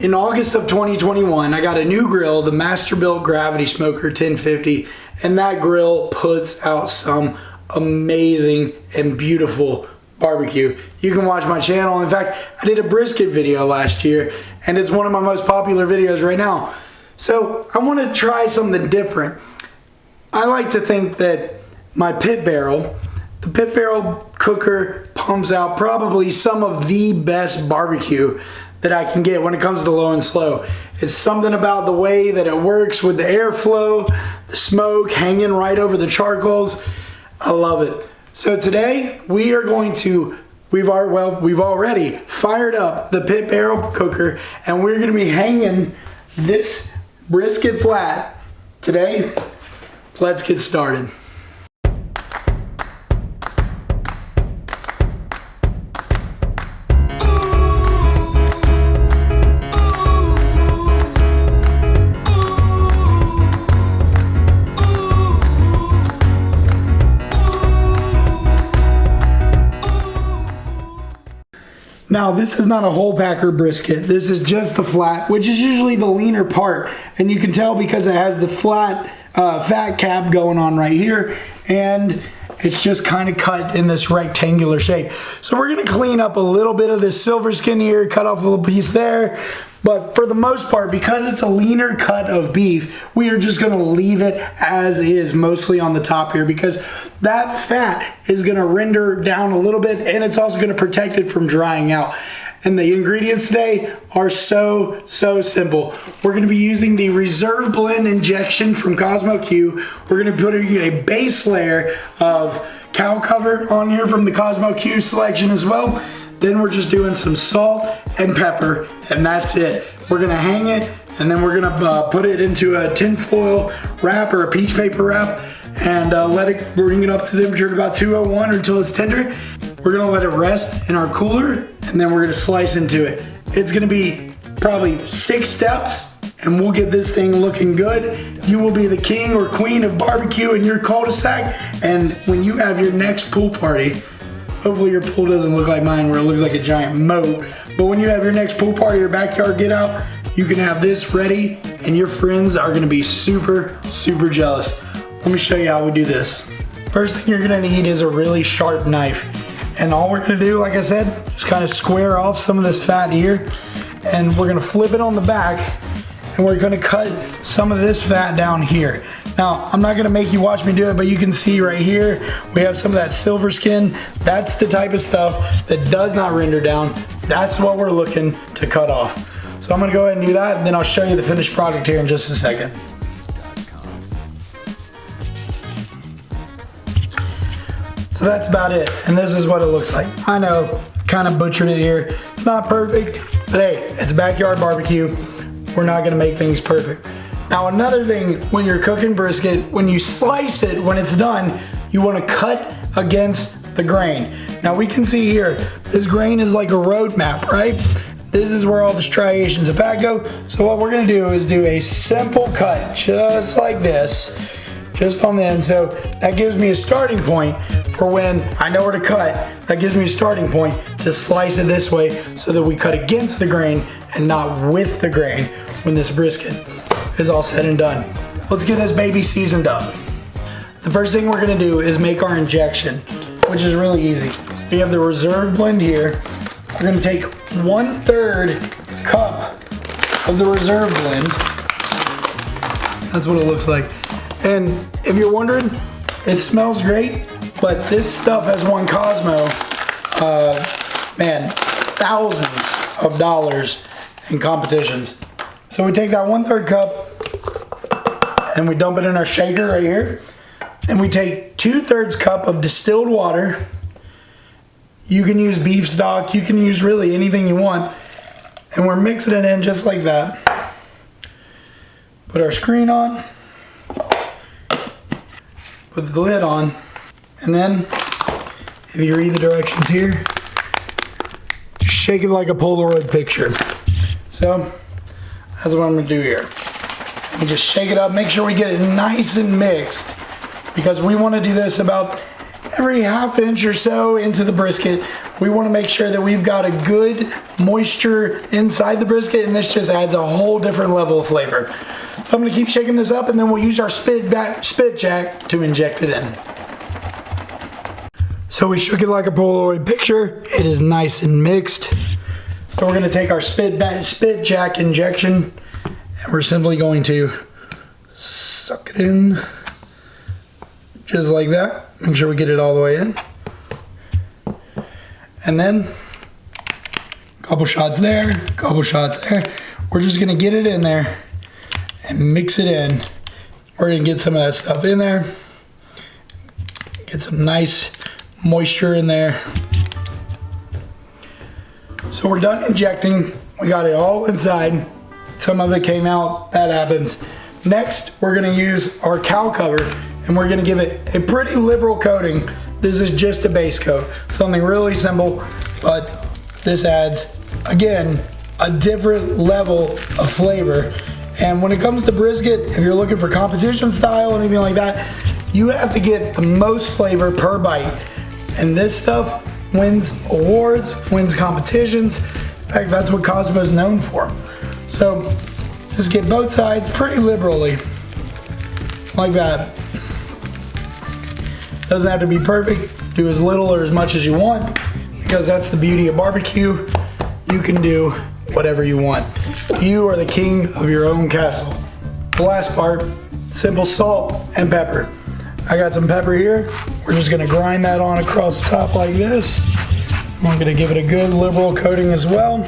In August of 2021, I got a new grill, the Masterbuilt Gravity Smoker 1050, and that grill puts out some amazing and beautiful barbecue. You can watch my channel. In fact, I did a brisket video last year, and it's one of my most popular videos right now. So I want to try something different. I like to think that my pit barrel, the pit barrel cooker, pumps out probably some of the best barbecue that I can get when it comes to low and slow. It's something about the way that it works with the airflow, the smoke hanging right over the charcoals. I love it. So today we are going to, we've already fired up the pit barrel cooker, and we're going to be hanging this brisket flat today. Let's get started. Now, this is not a whole packer brisket. This is just the flat, which is usually the leaner part. And you can tell because it has the flat fat cap going on right here. And it's just kind of cut in this rectangular shape. So we're going to clean up a little bit of this silver skin here, cut off a little piece there. But for the most part, because it's a leaner cut of beef, we are just going to leave it as is, mostly on the top here, because that fat is going to render down a little bit, and it's also going to protect it from drying out. And the ingredients today are so simple. We're going to be using the Reserve Blend Injection from Kosmos. We're going to put a base layer of cow cover on here from the Kosmos selection as well. Then we're just doing some salt and pepper, and that's it. We're gonna hang it, and then we're gonna put it into a tin foil wrap or a peach paper wrap, and let it bring it up to temperature at about 201 until it's tender. We're gonna let it rest in our cooler, and then we're gonna slice into it. It's gonna be probably 6 steps, and we'll get this thing looking good. You will be the king or queen of barbecue in your cul-de-sac, and when you have your next pool party, hopefully your pool doesn't look like mine where it looks like a giant moat. But when you have your next pool party or backyard get out, you can have this ready and your friends are gonna be super jealous. Let me show you how we do this. First thing you're gonna need is a really sharp knife. And all we're gonna do, like I said, is kind of square off some of this fat here. And we're gonna flip it on the back, and we're gonna cut some of this fat down here. Now, I'm not gonna make you watch me do it, but you can see right here, we have some of that silver skin. That's the type of stuff that does not render down. That's what we're looking to cut off. So I'm gonna go ahead and do that, and then I'll show you the finished product here in just a second. So that's about it, and this is what it looks like. I know, kind of butchered it here. It's not perfect, but hey, it's backyard barbecue. We're not gonna make things perfect. Now, another thing, when you're cooking brisket, when you slice it, when it's done, you want to cut against the grain. Now, we can see here, this grain is like a road map, right? This is where all the striations of fat go. So what we're going to do is do a simple cut, just like this, just on the end. So that gives me a starting point for when I know where to cut. That gives me a starting point to slice it this way so that we cut against the grain and not with the grain when this brisket is all said and done. Let's get this baby seasoned up. The first thing we're gonna do is make our injection, which is really easy. We have the Reserve Blend here. We're gonna take 1/3 cup of the Reserve Blend. That's what it looks like. And if you're wondering, it smells great, but this stuff has won Kosmos, man, thousands of dollars in competitions. So we take that 1/3 cup and we dump it in our shaker right here. And we take 2/3 cup of distilled water. You can use beef stock, you can use really anything you want. And we're mixing it in just like that. Put our screen on. Put the lid on. And then, if you read the directions here, shake it like a Polaroid picture. So, that's what I'm gonna do here. And just shake it up, make sure we get it nice and mixed, because we wanna do this about every 1/2 inch or so into the brisket. We want to make sure that we've got a good moisture inside the brisket, and this just adds a whole different level of flavor. So I'm going to keep shaking this up, and then we'll use our spit jack to inject it in. So we shook it like a Polaroid picture. It is nice and mixed. So we're going to take our spit jack injection, and we're simply going to suck it in just like that. Make sure we get it all the way in. And then a couple shots there, a couple shots there. We're just going to get it in there and mix it in. We're going to get some of that stuff in there. Get some nice moisture in there. So we're done injecting. We got it all inside. Some of it came out. That happens. Next, we're going to use our cow cover, and we're going to give it a pretty liberal coating. This is just a base coat. Something really simple, but this adds, again, a different level of flavor. And when it comes to brisket, if you're looking for competition style or anything like that, you have to get the most flavor per bite. And this stuff wins awards, wins competitions. In fact, that's what Kosmos is known for. So just get both sides pretty liberally, like that. Doesn't have to be perfect. Do as little or as much as you want, because that's the beauty of barbecue. You can do whatever you want. You are the king of your own castle. The last part, simple salt and pepper. I got some pepper here. We're just gonna grind that on across the top like this. I'm gonna give it a good liberal coating as well.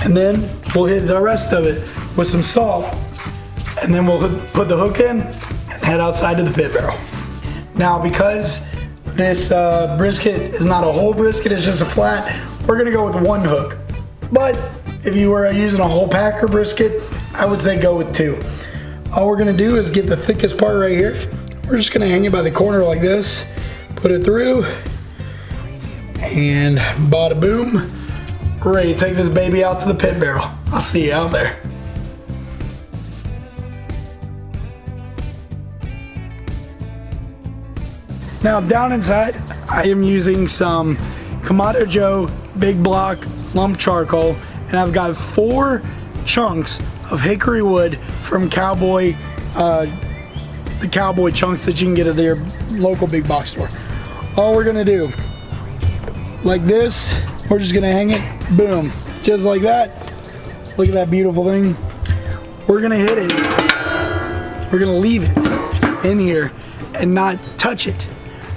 And then we'll hit the rest of it with some salt. And then we'll put the hook in and head outside to the pit barrel. Now, because this brisket is not a whole brisket, it's just a flat, we're gonna go with one hook. But if you were using a whole packer brisket, I would say go with two. All we're gonna do is get the thickest part right here. We're just gonna hang it by the corner like this, put it through, and bada boom, we're ready to take this baby out to the pit barrel. I'll see you out there. Now down inside, I am using some Kamado Joe Big Block Lump Charcoal, and I've got 4 chunks of hickory wood from Cowboy, the Cowboy chunks that you can get at their local big box store. All we're gonna do, like this, we're just gonna hang it, boom, just like that. Look at that beautiful thing. We're gonna hit it. We're gonna leave it in here and not touch it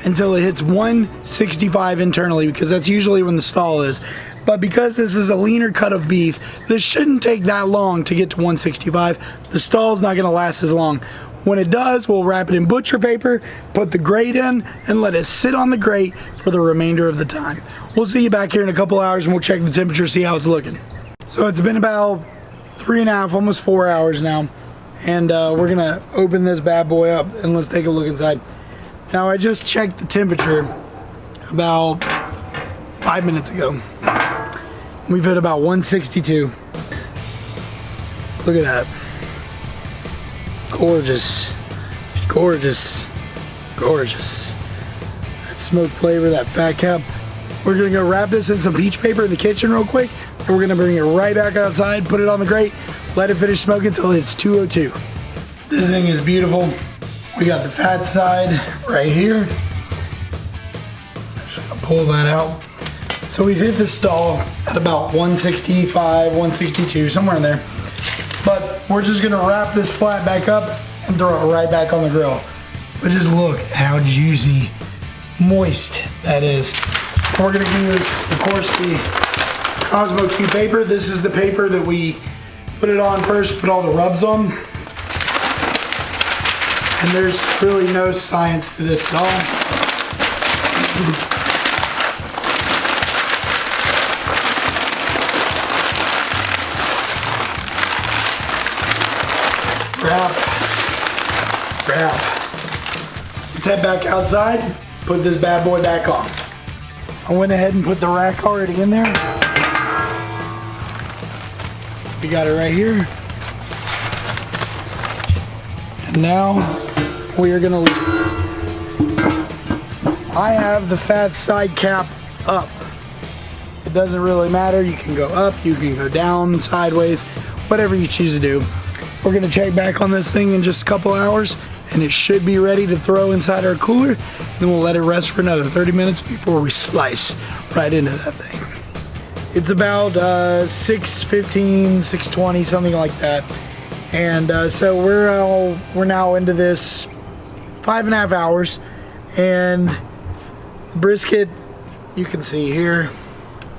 until it hits 165 internally, because that's usually when the stall is. But because this is a leaner cut of beef, this shouldn't take that long to get to 165. The stall's not gonna last as long. When it does, we'll wrap it in butcher paper, put the grate in, and let it sit on the grate for the remainder of the time. We'll see you back here in a couple hours, and we'll check the temperature, see how it's looking. So it's been about 3.5, almost 4 hours now, and we're gonna open this bad boy up, and let's take a look inside. Now, I just checked the temperature about 5 minutes ago. We've hit about 162. Look at that. Gorgeous, gorgeous, gorgeous. That smoke flavor, that fat cap. We're gonna go wrap this in some peach paper in the kitchen real quick, and we're gonna bring it right back outside, put it on the grate, let it finish smoking until it's 202. This thing is beautiful. We got the fat side right here. Just gonna pull that out. So we've hit the stall at about 165, 162, somewhere in there. But we're just gonna wrap this flat back up and throw it right back on the grill. But just look how juicy, moist that is. We're gonna use, of course, the Kosmos Q paper. This is the paper that we put it on first, put all the rubs on. And there's really no science to this at all. Wrap. Let's head back outside, put this bad boy back on. I went ahead and put the rack already in there. We got it right here. And now we are gonna leave. I have the fat side cap up. It doesn't really matter. You can go up, you can go down, sideways, whatever you choose to do. We're gonna check back on this thing in just a couple hours, and it should be ready to throw inside our cooler. Then we'll let it rest for another 30 minutes before we slice right into that thing. It's about 6:15, 6:20, something like that. And so we're now into this 5.5 hours, and the brisket, you can see here,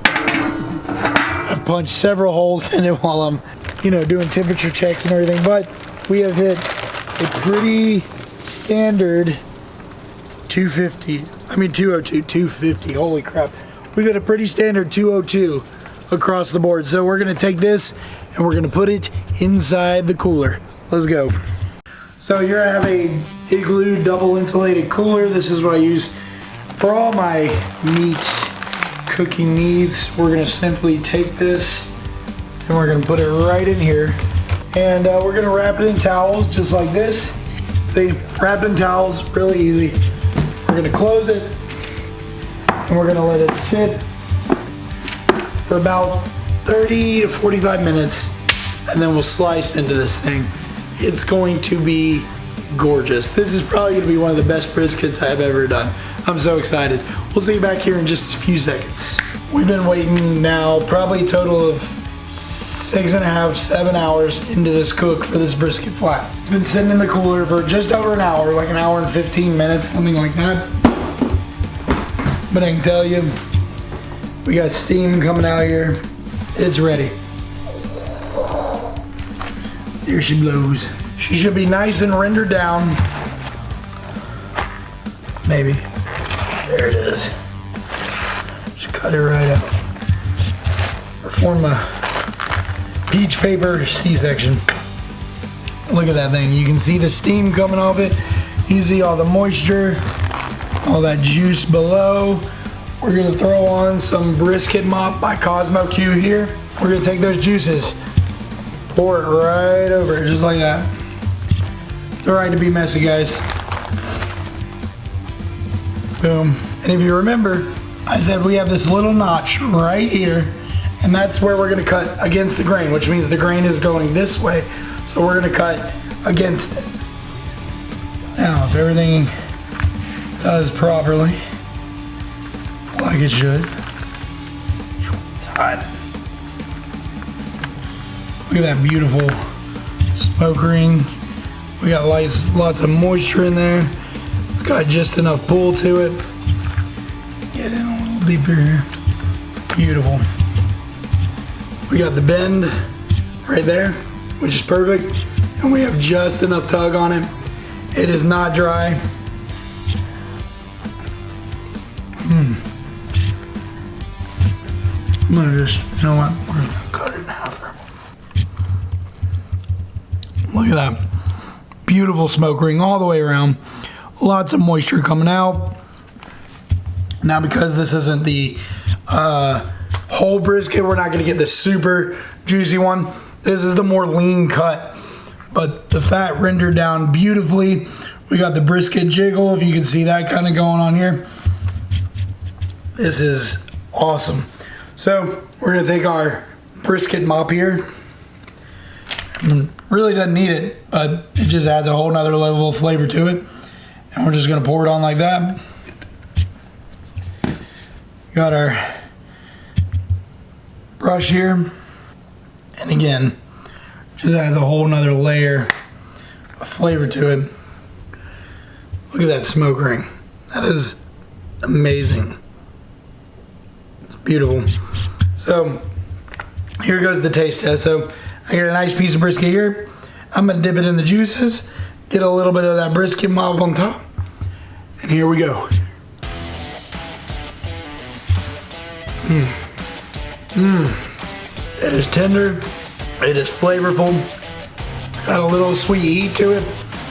I've punched several holes in it while I'm, doing temperature checks and everything, but we have hit a pretty standard 250, holy crap. We've got a pretty standard 202 across the board. So we're gonna take this and we're gonna put it inside the cooler. Let's go. So here I have a Igloo double insulated cooler. This is what I use for all my meat cooking needs. We're gonna simply take this and we're gonna put it right in here. And we're gonna wrap it in towels just like this. See, wrapped in towels, really easy. We're gonna close it and we're gonna let it sit for about 30 to 45 minutes, and then we'll slice into this thing. It's going to be gorgeous. This is probably gonna be one of the best briskets I've ever done. I'm so excited. We'll see you back here in just a few seconds. We've been waiting now probably a total of 6.5, 7 hours into this cook for this brisket flat. It's been sitting in the cooler for just over an hour, like an hour and 15 minutes, something like that. But I can tell you, we got steam coming out here. It's ready. There she blows. She should be nice and rendered down. Maybe. There it is. Just cut it right out. Perform a peach paper C-section. Look at that thing. You can see the steam coming off it. You see all the moisture, all that juice below. We're gonna throw on some Brisket Mop by Kosmos here. We're gonna take those juices, pour it right over it, just like that. It's all right to be messy, guys. Boom. And if you remember, I said we have this little notch right here, and that's where we're gonna cut against the grain, which means the grain is going this way. So we're gonna cut against it. Now, if everything does properly, like it should. It's hot. Look at that beautiful smoke ring. We got lots of moisture in there. It's got just enough pull to it. Get in a little deeper here. Beautiful. We got the bend right there, which is perfect. And we have just enough tug on it. It is not dry. I'm gonna just, you know what, we're just gonna cut it in half. Look at that. Beautiful smoke ring all the way around. Lots of moisture coming out. Now, because this isn't the whole brisket, we're not gonna get the super juicy one. This is the more lean cut, but the fat rendered down beautifully. We got the brisket jiggle, if you can see that kind of going on here. This is awesome. So we're gonna take our Brisket Mop here. Really doesn't need it, but it just adds a whole nother level of flavor to it. And we're just gonna pour it on like that. Got our brush here. And again, just adds a whole nother layer of flavor to it. Look at that smoke ring. That is amazing. It's beautiful. So here goes the taste test. So I got a nice piece of brisket here. I'm gonna dip it in the juices, get a little bit of that Brisket Mop on top, and here we go. It is tender, it is flavorful, it's got a little sweet heat to it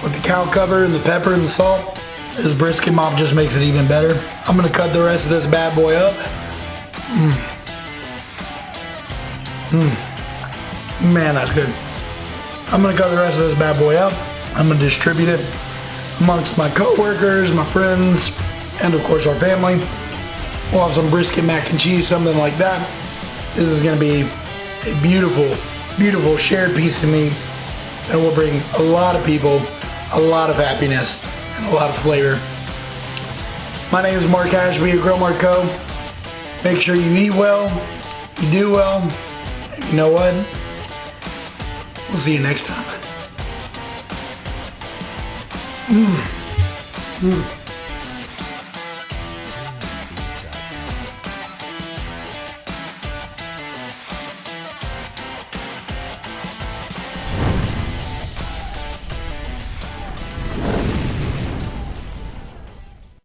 with the cow cover and the pepper and the salt. This Brisket Mop just makes it even better. I'm gonna cut the rest of this bad boy up. Man, that's good. I'm gonna cut the rest of this bad boy up. I'm gonna distribute it amongst my co-workers, my friends, and of course our family. We'll have some brisket mac and cheese, something like that. This is gonna be a beautiful, beautiful shared piece of meat that will bring a lot of people a lot of happiness and a lot of flavor. My name is Mark Ashby of Grill Mart Co. Make sure you eat well, you do well, and you know what? We'll see you next time.